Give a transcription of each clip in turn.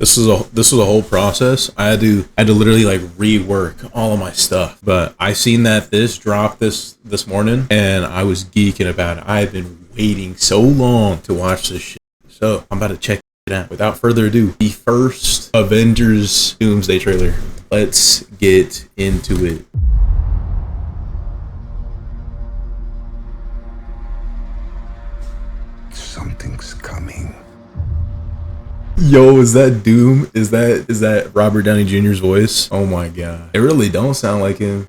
this was a whole process. I had to literally like rework all of my stuff. But I seen that this dropped this morning, and I was geeking about it. I have been waiting so long to watch this shit. So I'm about to check it out. Without further ado, the first Avengers Doomsday trailer. Let's get into it. Something's coming. Yo, is that Doom? Is that Robert Downey Jr.'s voice? Oh my god. It really don't sound like him.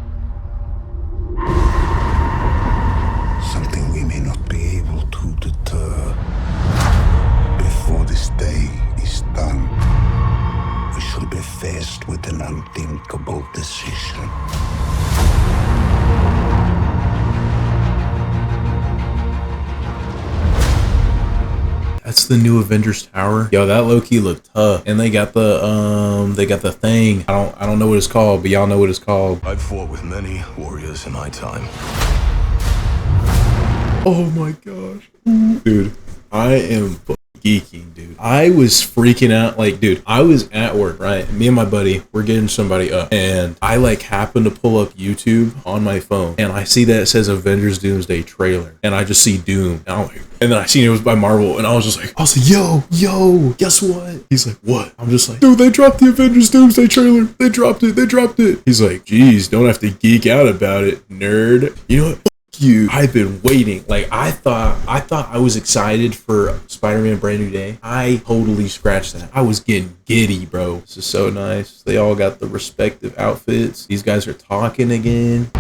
Something we may not be able to deter. Before this day is done, we shall be faced with an unthinkable decision. That's the new Avengers Tower. Yo, that low-key looked tough. And they got the thing. I don't know what it's called, but y'all know what it's called. I've fought with many warriors in my time. Oh my gosh. Dude, I am geeking, dude. I was freaking out. Like, dude, I was at work, right? Me and my buddy, we're getting somebody up, and I like happened to pull up YouTube on my phone, and I see that it says Avengers Doomsday Trailer, and I just see Doom, and I'm like, and then I seen it was by Marvel, and I was like, yo, guess what? He's like, what? I'm just like, dude, they dropped the Avengers Doomsday Trailer. They dropped it. He's like, geez, don't have to geek out about it, nerd. You know what? You. I've been waiting. Like, I thought I was excited for Spider-Man Brand New Day. I totally scratched that. I was getting giddy, bro. This is so nice. They all got the respective outfits. These guys are talking again.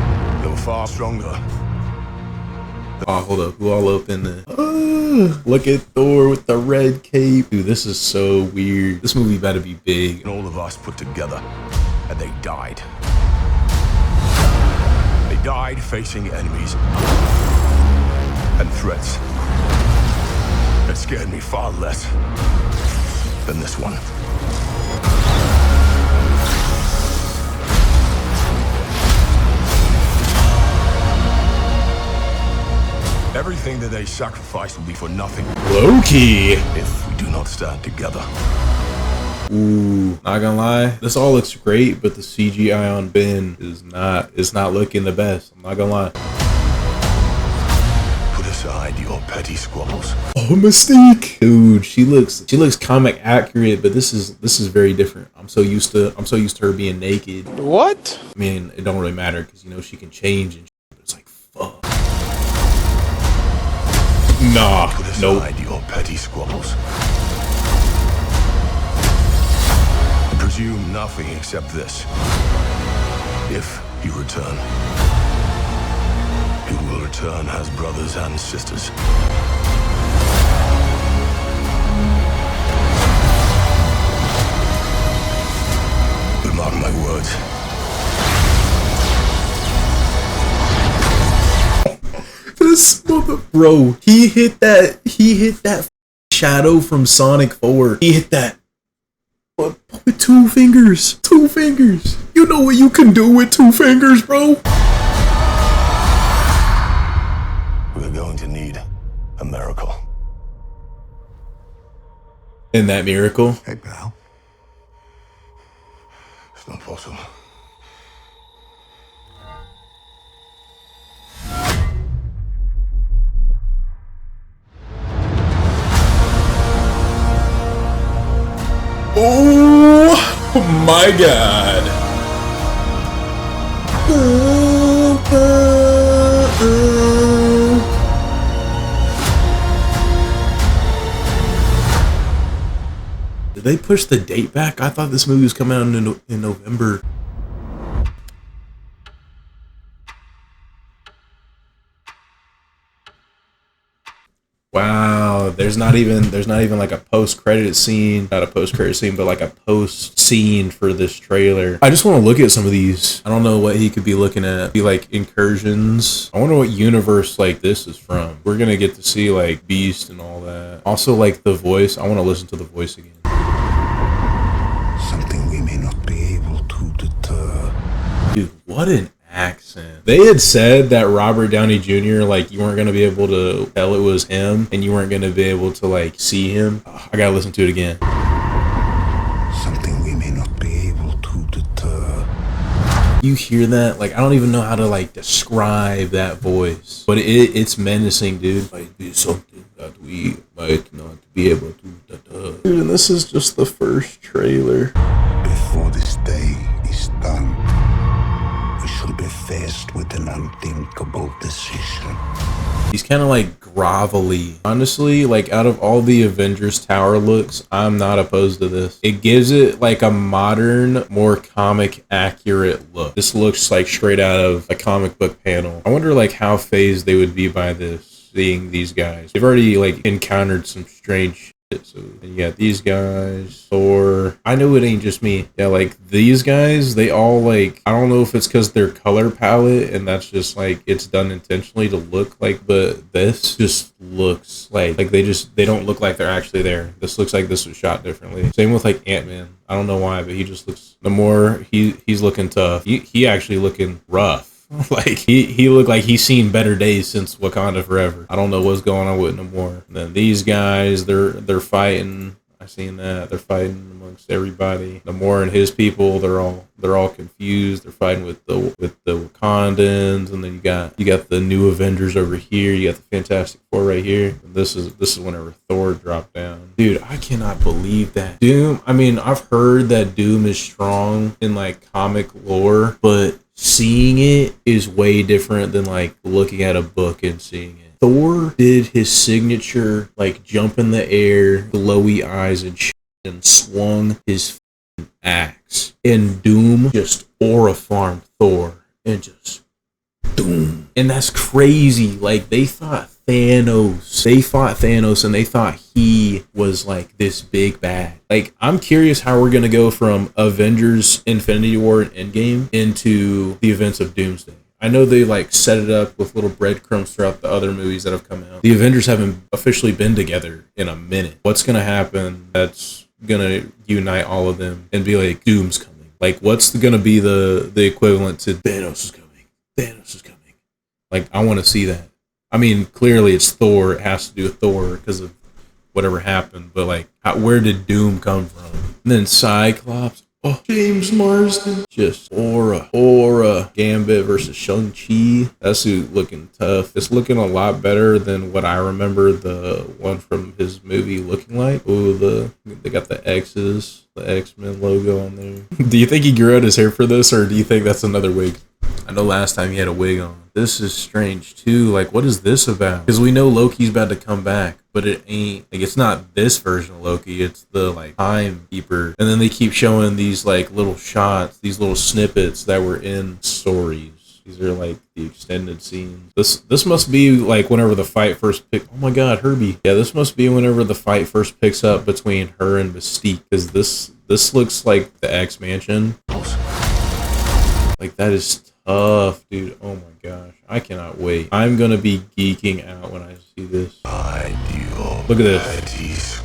You're far stronger. Oh, hold up. Who all up in there? Look at Thor with the red cape. Dude, this is so weird. This movie better be big. And all of us put together, and they died. They died facing enemies and threats that scared me far less than this one. Everything that they sacrificed will be for nothing. Low-key. If we do not stand together. Ooh, not gonna lie, this all looks great, but the CGI on Ben is not looking the best. I'm not gonna lie. Put aside your petty squabbles. Oh, Mystique, dude, she looks comic accurate, but this is very different. I'm so used to her being naked. What? I mean, it don't really matter because you know she can change and shit, but it's like fuck. Nah, Put aside your petty squabbles. Presume nothing except this. If you return, you will return as brothers and sisters. But mark my words. This mother, bro, he hit that shadow from Sonic 4. He hit that. With two fingers. You know what you can do with 2 fingers, bro? We're going to need a miracle. And that miracle? Hey, pal. It's not possible. Oh my god. Did they push the date back? I thought this movie was coming out in November. Wow, there's not even like a post-credit scene, not a post-credit scene, but like a post-scene for this trailer. I just want to look at some of these. I don't know what he could be looking at. Be like incursions. I wonder what universe like this is from. We're gonna get to see like Beast and all that. Also like the voice. I want to listen to the voice again. Something we may not be able to deter. Dude, what an accent. They had said that Robert Downey Jr., like, you weren't going to be able to tell it was him, and you weren't going to be able to, like, see him. I gotta listen to it again. You hear that? Like, I don't even know how to like describe that voice, but it's menacing, dude. Might be something that we might not be able to. Dude, and this is just the first trailer. Before this day is done, we shall be faced with an unthinkable decision. He's kind of like grovelly. Honestly, like out of all the Avengers Tower looks, I'm not opposed to this. It gives it like a modern, more comic accurate look. This looks like straight out of a comic book panel. I wonder like how phased they would be by this, seeing these guys. They've already like encountered some strange shit. So and you got these guys, Thor. I know it ain't just me. Yeah, like these guys, they all like, I don't know if it's because their color palette and that's just like it's done intentionally to look like, but this just looks like they don't look like they're actually there. This looks like this was shot differently. Same with like Ant-Man. I don't know why, but he just looks, the more he's looking tough. He actually looking rough. Like he looked like he's seen better days since Wakanda Forever. I don't know what's going on with Namor. And then these guys, they're fighting. I seen that they're fighting amongst everybody. Namor and his people, they're all confused. They're fighting with the Wakandans, and then you got the new Avengers over here. You got the Fantastic Four right here. And this is whenever Thor dropped down. Dude, I cannot believe that. Doom. I mean, I've heard that Doom is strong in like comic lore, but seeing it is way different than like looking at a book and seeing it. Thor did his signature like jump in the air, glowy eyes and shit, and swung his axe. And Doom just aura farmed Thor and just doom. And that's crazy. Like they fought Thanos and they thought he was like this big bad. Like I'm curious how we're gonna go from Avengers Infinity War and Endgame into the events of Doomsday. I know they like set it up with little breadcrumbs throughout the other movies that have come out. The Avengers haven't officially been together in a minute. What's gonna happen that's gonna unite all of them and be like Doom's coming? Like what's gonna be the equivalent to Thanos is coming? Thanos is coming. Like I want to see that. I mean, clearly it's Thor. It has to do with Thor because of whatever happened. But like, where did Doom come from? And then Cyclops. Oh, James Marsden. Just aura. Gambit versus Shang-Chi. That suit looking tough. It's looking a lot better than what I remember the one from his movie looking like. Oh, they got the X's, the X-Men logo on there. Do you think he grew out his hair for this, or do you think that's another wig? I know last time he had a wig on. This is strange too. Like, what is this about? Because we know Loki's about to come back, but it ain't like it's not this version of Loki. It's the like Time Keeper. And then they keep showing these like little shots, these little snippets that were in stories. These are like the extended scenes. This must be like whenever the fight first pick. Oh my God, Herbie. Yeah, this must be whenever the fight first picks up between her and Mystique. Because this looks like the X Mansion. Like that is tough, dude. Oh my gosh. I cannot wait. I'm gonna be geeking out when I see this. Look at this.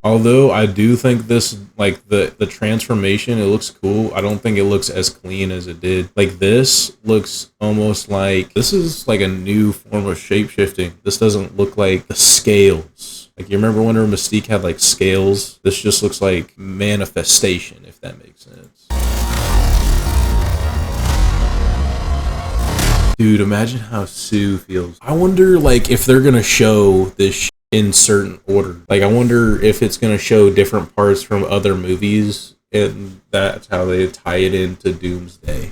Although I do think this, like the transformation, it looks cool. I don't think it looks as clean as it did. Like this looks almost like, this is like a new form of shapeshifting. This doesn't look like the scales. Like you remember when Mystique had like scales? This just looks like manifestation, if that makes sense. Dude, imagine how Sue feels. I wonder like if they're gonna show this in certain order. Like I wonder if it's gonna show different parts from other movies and that's how they tie it into Doomsday.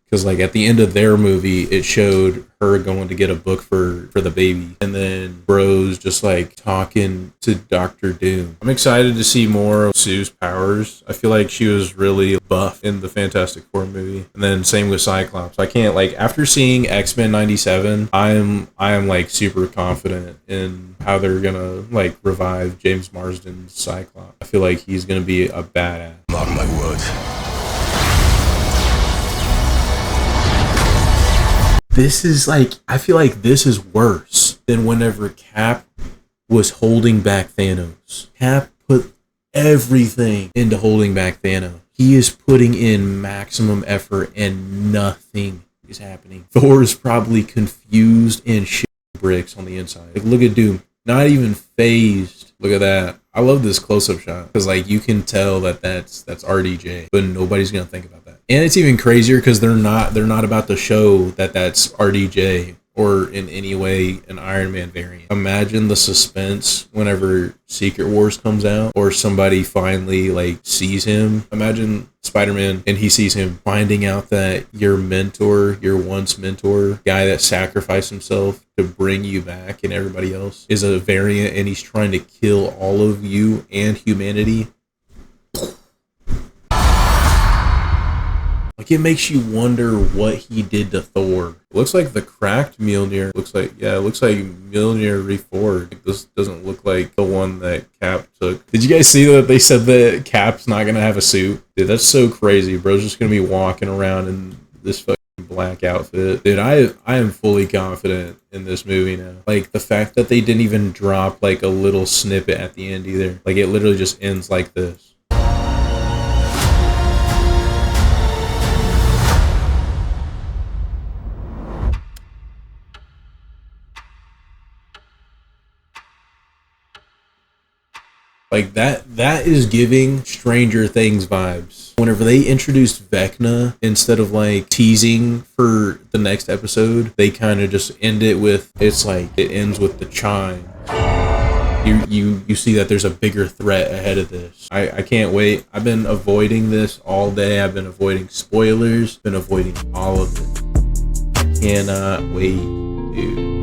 Because like at the end of their movie, it showed her going to get a book for the baby, and then Bros just like talking to Dr. Doom. I'm excited to see more of Sue's powers. I feel like she was really buff in the Fantastic Four movie, and then same with Cyclops. I can't like after seeing X-Men '97, I am like super confident in how they're gonna like revive James Marsden's Cyclops. I feel like he's gonna be a badass. Mark my words. This is like, I feel like this is worse than whenever Cap was holding back Thanos. Cap put everything into holding back Thanos. He is putting in maximum effort and nothing is happening. Thor is probably confused and shit bricks on the inside. Like, look at Doom. Not even phased. Look at that. I love this close-up shot because like you can tell that that's RDJ, but nobody's gonna think about that. And it's even crazier because they're not about to show that that's RDJ or in any way an Iron Man variant. Imagine the suspense whenever Secret Wars comes out or somebody finally like sees him. Imagine Spider-Man and he sees him, finding out that your mentor, your once mentor, guy that sacrificed himself to bring you back and everybody else, is a variant and he's trying to kill all of you and humanity. Like, it makes you wonder what he did to Thor. It looks like the cracked Mjolnir. It looks like Mjolnir reforged. This doesn't look like the one that Cap took. Did you guys see that they said that Cap's not gonna have a suit? Dude, that's so crazy. Bro's just gonna be walking around in this fucking black outfit. Dude, I am fully confident in this movie now. Like, the fact that they didn't even drop like a little snippet at the end either. Like, it literally just ends like this. Like, that is giving Stranger Things vibes. Whenever they introduced Vecna, instead of like teasing for the next episode, they kind of just end it with, it's like it ends with the chime. You see that there's a bigger threat ahead of this. I can't wait. I've been avoiding this all day. I've been avoiding spoilers, been avoiding all of it. Cannot wait, dude.